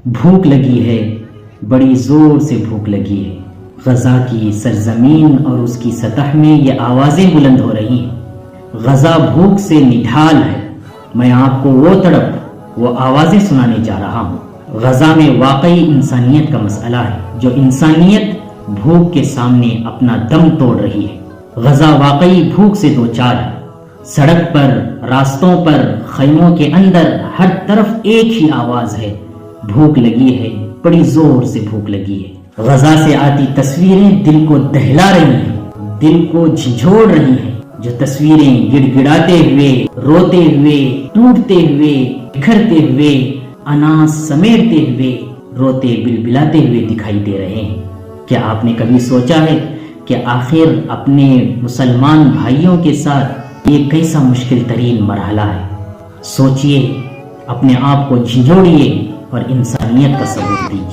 بھوک لگی ہے، بڑی زور سے بھوک لگی ہے۔ غزہ کی سرزمین اور اس کی سطح میں یہ آوازیں بلند ہو رہی ہیں۔ غزہ بھوک سے نڈھال ہے۔ میں آپ کو وہ تڑپ، وہ آوازیں سنانے جا رہا ہوں۔ غزہ میں واقعی انسانیت کا مسئلہ ہے، جو انسانیت بھوک کے سامنے اپنا دم توڑ رہی ہے۔ غزہ واقعی بھوک سے دوچار ہے۔ سڑک پر، راستوں پر، خیموں کے اندر ہر طرف ایک ہی آواز ہے، بھوک لگی ہے، بڑی زور سے بھوک لگی ہے۔ غزہ سے آتی تصویریں دل کو دہلا رہی ہیں، دل کو جھنجھوڑ رہی ہیں۔ جو تصویریں گڑ گڑاتے ہوئے، روتے ہوئے، ٹوٹتے ہوئے، بکھرتے ہوئے، اناج سمیٹتے ہوئے، روتے بلبلاتے ہوئے دکھائی دے رہے ہیں۔ کیا آپ نے کبھی سوچا ہے کہ آخر اپنے مسلمان بھائیوں کے ساتھ یہ کیسا مشکل ترین مرحلہ ہے؟ سوچئے، اپنے آپ کو جھنجھوڑیے اور انسانیت کا ثبوت دیجیے۔